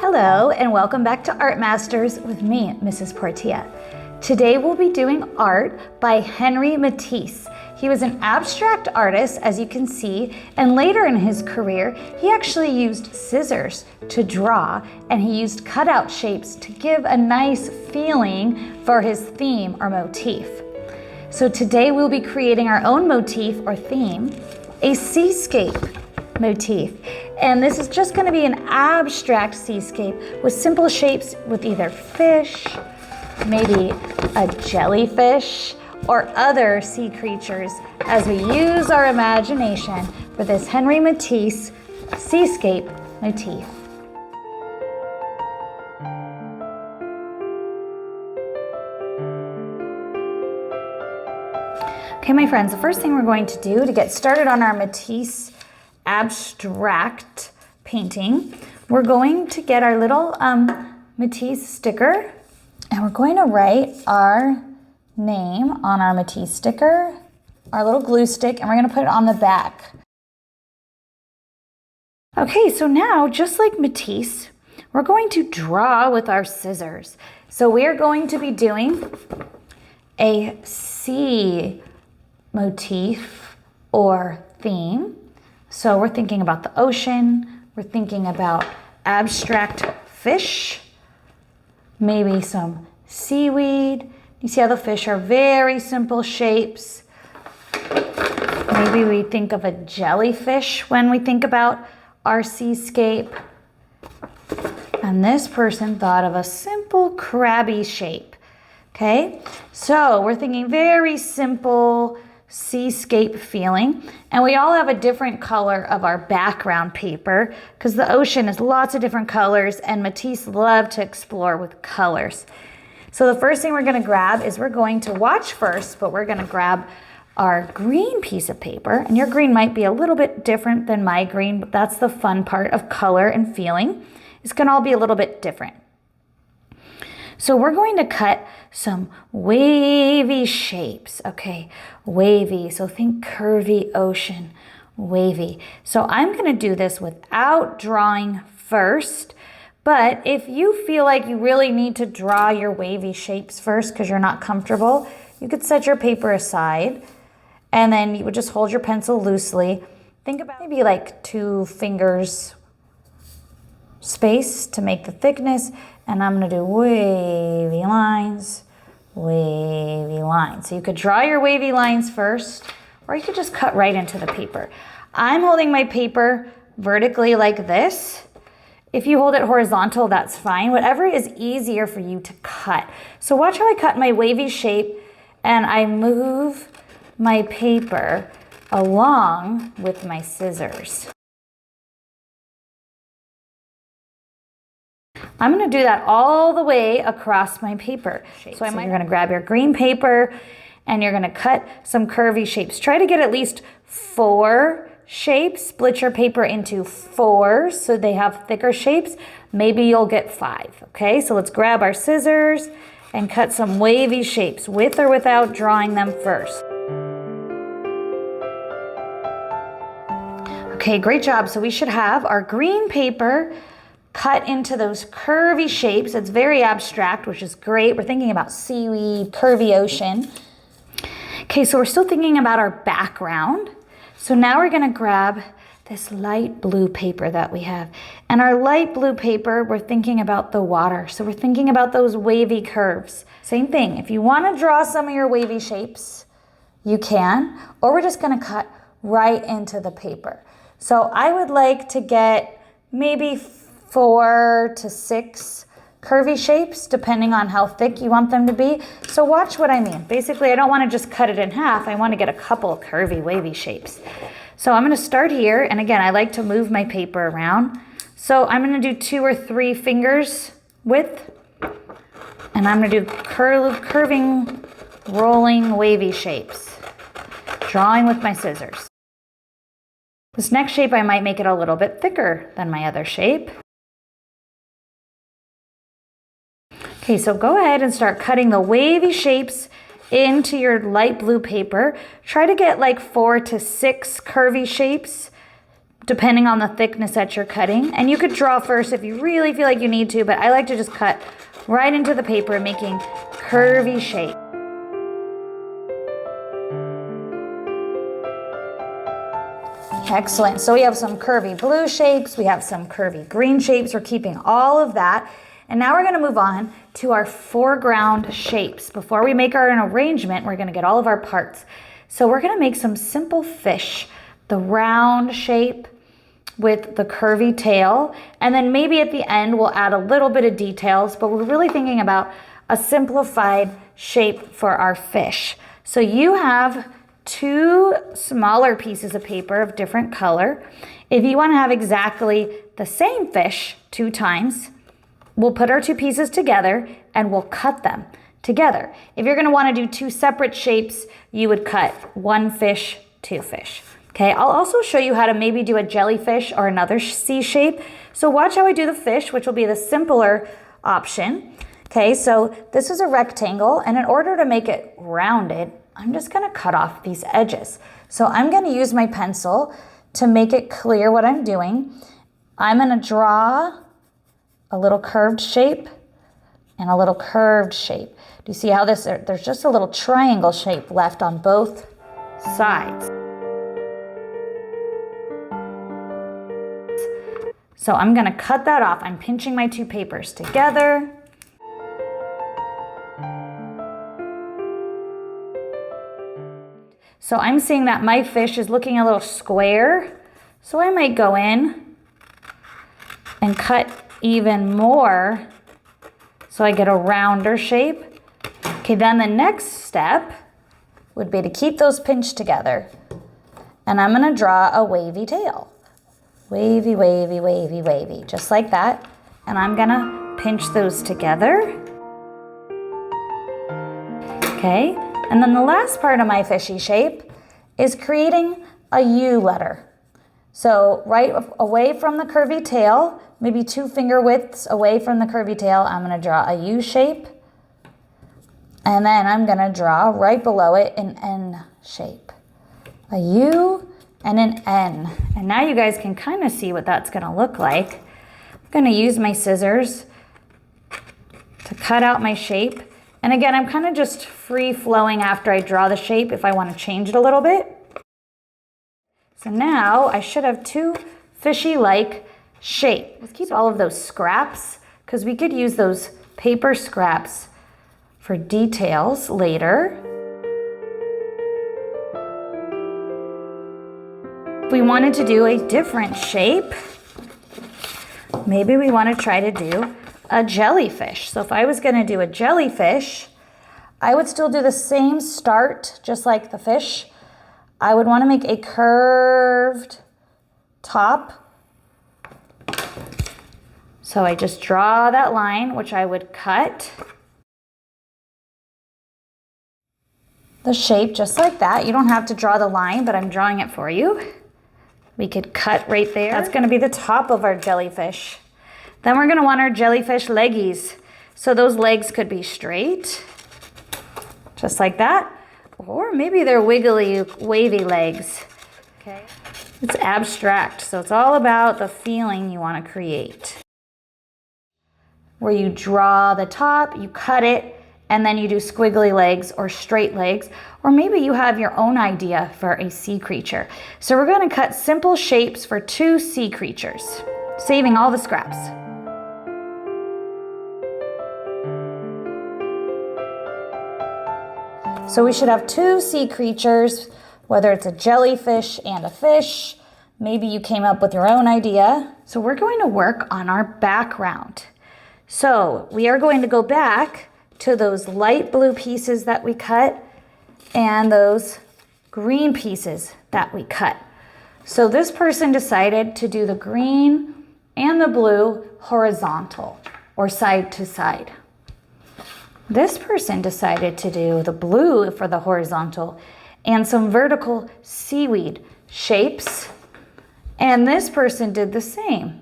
Hello and welcome back to Art Masters with me, Mrs. Portilla. Today we'll be doing art by Henri Matisse. He was an abstract artist, as you can see, and later in his career, he actually used scissors to draw, and he used cutout shapes to give a nice feeling for his theme or motif. So today we'll be creating our own motif or theme, a seascape motif. And this is just going to be an abstract seascape with simple shapes with either fish, maybe a jellyfish, or other sea creatures as we use our imagination for this Henri Matisse seascape motif. Okay, my friends, the first thing we're going to do to get started on our Matisse abstract painting, we're going to get our little Matisse sticker, and we're going to write our name on our Matisse sticker, our little glue stick, and we're going to put it on the back. Okay, so now, just like Matisse, we're going to draw with our scissors. So we are going to be doing a sea motif or theme. So we're thinking about the ocean, we're thinking about abstract fish, maybe some seaweed. You see how the fish are very simple shapes. Maybe we think of a jellyfish when we think about our seascape. And this person thought of a simple crabby shape. Okay, so we're thinking very simple seascape feeling, and we all have a different color of our background paper because the ocean is lots of different colors, and Matisse loved to explore with colors. So the first thing we're going to grab is we're going to watch first, but we're going to grab our green piece of paper, and your green might be a little bit different than my green, but that's the fun part of color and feeling. It's going to all be a little bit different. So we're going to cut some wavy shapes, okay? Wavy, so think curvy ocean, wavy. So I'm gonna do this without drawing first, but if you feel like you really need to draw your wavy shapes first because you're not comfortable, you could set your paper aside and then you would just hold your pencil loosely. Think about maybe like 2 fingers space to make the thickness, and I'm gonna do wavy lines, wavy lines. So you could draw your wavy lines first, or you could just cut right into the paper. I'm holding my paper vertically like this. If you hold it horizontal, that's fine. Whatever is easier for you to cut. So watch how I cut my wavy shape, and I move my paper along with my scissors. I'm going to do that all the way across my paper. So you're going to grab your green paper and you're going to cut some curvy shapes. Try to get at least 4 shapes. Split your paper into 4 so they have thicker shapes. Maybe you'll get 5. Okay, so let's grab our scissors and cut some wavy shapes with or without drawing them first. Okay, great job. So we should have our green paper cut into those curvy shapes. It's very abstract, which is great. We're thinking about seaweed, curvy ocean. Okay, so we're still thinking about our background. So now we're gonna grab this light blue paper that we have. And our light blue paper, we're thinking about the water. So we're thinking about those wavy curves. Same thing, if you wanna draw some of your wavy shapes, you can, or we're just gonna cut right into the paper. So I would like to get maybe 4 to 6 curvy shapes, depending on how thick you want them to be. So watch what I mean. Basically, I don't want to just cut it in half. I want to get a couple curvy, wavy shapes. So I'm going to start here. And again, I like to move my paper around. So I'm going to do 2 or 3 fingers width. And I'm going to do curving, rolling, wavy shapes. Drawing with my scissors. This next shape, I might make it a little bit thicker than my other shape. Okay, so go ahead and start cutting the wavy shapes into your light blue paper. Try to get like 4 to 6 curvy shapes depending on the thickness that you're cutting. And you could draw first if you really feel like you need to, but I like to just cut right into the paper, making curvy shape. Excellent. So we have some curvy blue shapes, we have some curvy green shapes. We're keeping all of that. And now we're going to move on to our foreground shapes. Before we make our arrangement, we're going to get all of our parts. So we're going to make some simple fish, the round shape with the curvy tail. And then maybe at the end, we'll add a little bit of details, but we're really thinking about a simplified shape for our fish. So you have 2 smaller pieces of paper of different color. If you want to have exactly the same fish 2 times, we'll put our 2 pieces together and we'll cut them together. If you're going to want to do 2 separate shapes, you would cut 1 fish, 2 fish. Okay, I'll also show you how to maybe do a jellyfish or another C shape. So watch how I do the fish, which will be the simpler option. Okay, so this is a rectangle, and in order to make it rounded, I'm just going to cut off these edges. So I'm going to use my pencil to make it clear what I'm doing. I'm going to draw a little curved shape and a little curved shape. Do you see how there's just a little triangle shape left on both sides. So I'm going to cut that off. I'm pinching my 2 papers together. So I'm seeing that my fish is looking a little square. So I might go in and cut even more so I get a rounder shape. Okay, then the next step would be to keep those pinched together. And I'm going to draw a wavy tail. Wavy, wavy, wavy, wavy, just like that. And I'm going to pinch those together. Okay. And then the last part of my fishy shape is creating a U letter. So right away from the curvy tail, maybe 2 finger widths away from the curvy tail, I'm going to draw a U shape. And then I'm going to draw right below it an N shape. A U and an N. And now you guys can kind of see what that's going to look like. I'm going to use my scissors to cut out my shape. And again, I'm kind of just free flowing after I draw the shape if I want to change it a little bit. So now I should have 2 fishy-like shapes. Let's keep all of those scraps because we could use those paper scraps for details later. If we wanted to do a different shape, maybe we want to try to do a jellyfish. So if I was going to do a jellyfish, I would still do the same start, just like the fish. I would want to make a curved top. So I just draw that line, which I would cut the shape just like that. You don't have to draw the line, but I'm drawing it for you. We could cut right there. That's going to be the top of our jellyfish. Then we're going to want our jellyfish leggies. So those legs could be straight, just like that. Or maybe they're wiggly, wavy legs. Okay. It's abstract, so it's all about the feeling you want to create. Where you draw the top, you cut it, and then you do squiggly legs or straight legs. Or maybe you have your own idea for a sea creature. So we're going to cut simple shapes for 2 sea creatures, saving all the scraps. So we should have 2 sea creatures, whether it's a jellyfish and a fish. Maybe you came up with your own idea. So we're going to work on our background. So we are going to go back to those light blue pieces that we cut and those green pieces that we cut. So this person decided to do the green and the blue horizontal or side to side. This person decided to do the blue for the horizontal and some vertical seaweed shapes. And this person did the same.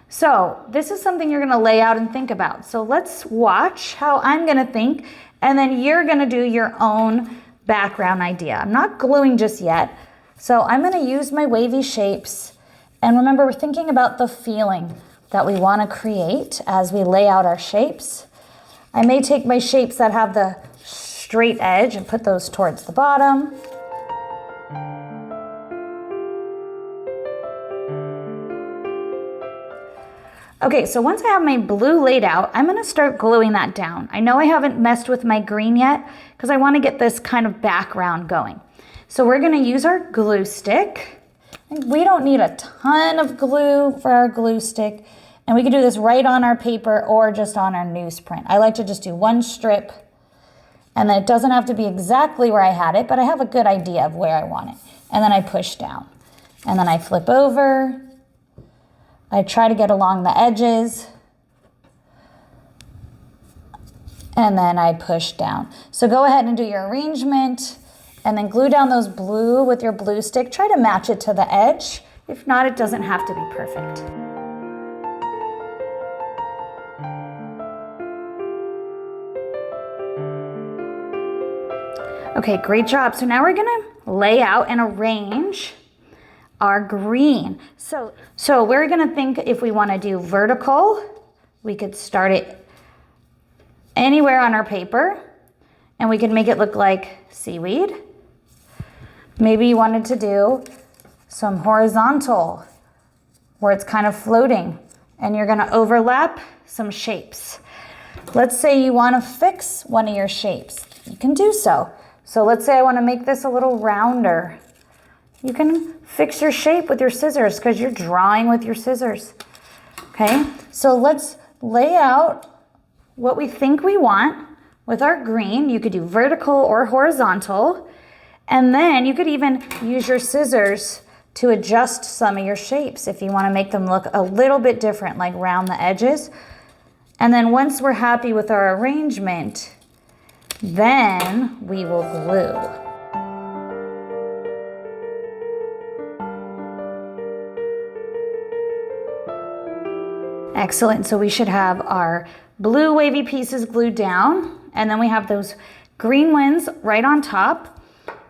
So this is something you're going to lay out and think about. So let's watch how I'm going to think, and then you're going to do your own background idea. I'm not gluing just yet. So I'm going to use my wavy shapes, And remember, we're thinking about the feeling that we want to create as we lay out our shapes. I may take my shapes that have the straight edge and put those towards the bottom. Okay, so once I have my blue laid out, I'm gonna start gluing that down. I know I haven't messed with my green yet because I wanna get this kind of background going. So we're gonna use our glue stick. We don't need a ton of glue for our glue stick, and we can do this right on our paper or just on our newsprint. I like to just do one strip, and then it doesn't have to be exactly where I had it, but I have a good idea of where I want it. And then I push down, and then I flip over. I try to get along the edges, and then I push down. So go ahead and do your arrangement, and then glue down those blue with your glue stick. Try to match it to the edge. If not, it doesn't have to be perfect. Okay, great job. So now we're gonna lay out and arrange our green. So we're gonna think if we wanna do vertical, we could start it anywhere on our paper, and we could make it look like seaweed. Maybe you wanted to do some horizontal, where it's kind of floating, and you're gonna overlap some shapes. Let's say you wanna fix one of your shapes. You can do so. So let's say I wanna make this a little rounder. You can fix your shape with your scissors because you're drawing with your scissors. Okay, so let's lay out what we think we want with our green. You could do vertical or horizontal, and then you could even use your scissors to adjust some of your shapes if you want to make them look a little bit different, like round the edges. And then once we're happy with our arrangement, then we will glue. Excellent, so we should have our blue wavy pieces glued down, and then we have those green ones right on top.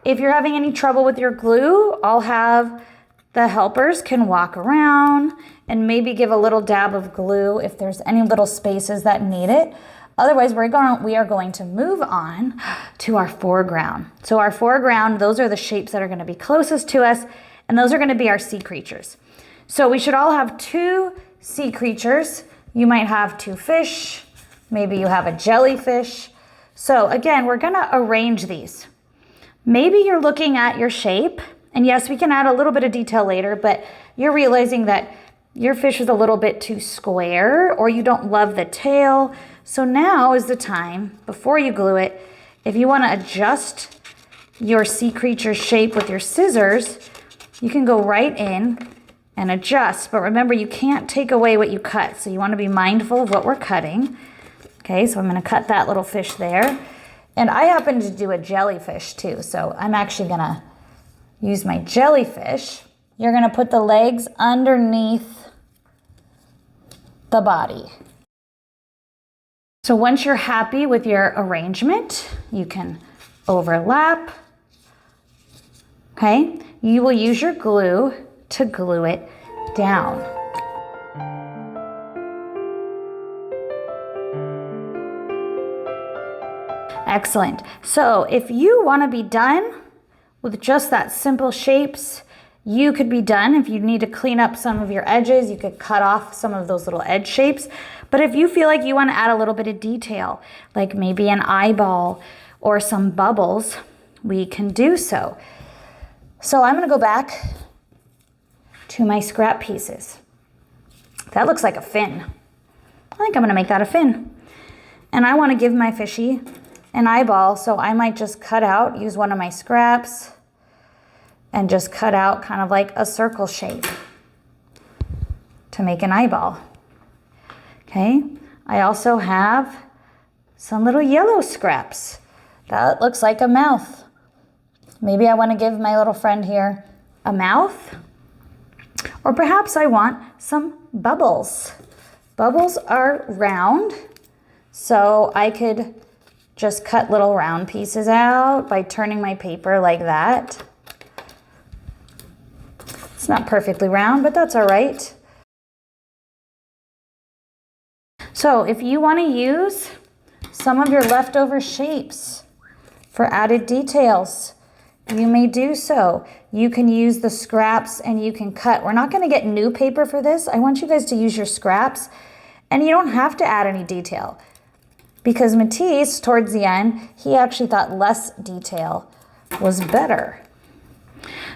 If you're having any trouble with your glue, I'll have the helpers can walk around and maybe give a little dab of glue if there's any little spaces that need it. Otherwise, we are going to move on to our foreground. So our foreground, those are the shapes that are gonna be closest to us, and those are gonna be our sea creatures. So we should all have two sea creatures. You might have two fish, maybe you have a jellyfish. So again, we're gonna arrange these. Maybe you're looking at your shape, and yes, we can add a little bit of detail later, but you're realizing that your fish is a little bit too square, or you don't love the tail. So now is the time, before you glue it, if you wanna adjust your sea creature shape with your scissors, you can go right in and adjust, but remember, you can't take away what you cut, so you wanna be mindful of what we're cutting. Okay, so I'm gonna cut that little fish there. And I happen to do a jellyfish too, so I'm actually gonna use my jellyfish. You're gonna put the legs underneath the body. So once you're happy with your arrangement, you can overlap. Okay, you will use your glue to glue it down. Excellent. So if you want to be done with just that simple shapes, you could be done. If you need to clean up some of your edges, you could cut off some of those little edge shapes. But if you feel like you want to add a little bit of detail, like maybe an eyeball or some bubbles, we can do so. So I'm going to go back to my scrap pieces. That looks like a fin. I think I'm going to make that a fin. And I want to give my fishy an eyeball, so I might just cut out, use one of my scraps, and just cut out kind of like a circle shape to make an eyeball. Okay, I also have some little yellow scraps. That looks like a mouth. Maybe I want to give my little friend here a mouth. Or perhaps I want some bubbles. Bubbles are round, so I could just cut little round pieces out by turning my paper like that. It's not perfectly round, but that's all right. So if you want to use some of your leftover shapes for added details, you may do so. You can use the scraps and you can cut. We're not going to get new paper for this. I want you guys to use your scraps, and you don't have to add any detail, because Matisse, towards the end, he actually thought less detail was better.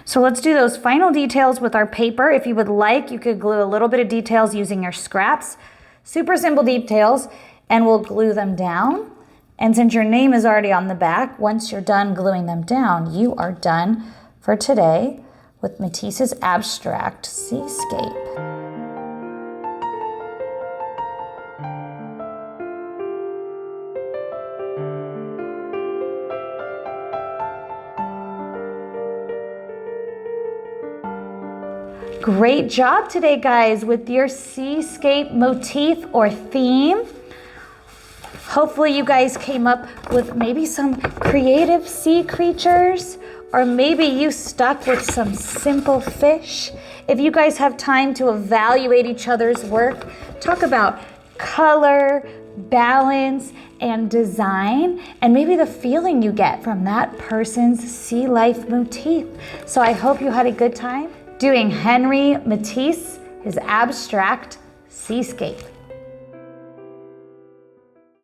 So let's do those final details with our paper. If you would like, you could glue a little bit of details using your scraps. Super simple details, and we'll glue them down. And since your name is already on the back, once you're done gluing them down, you are done for today with Matisse's abstract seascape. Great job today, guys, with your seascape motif or theme. Hopefully you guys came up with maybe some creative sea creatures, or maybe you stuck with some simple fish. If you guys have time to evaluate each other's work, talk about color, balance, and design, and maybe the feeling you get from that person's sea life motif. So I hope you had a good time doing Henri Matisse, his abstract seascape.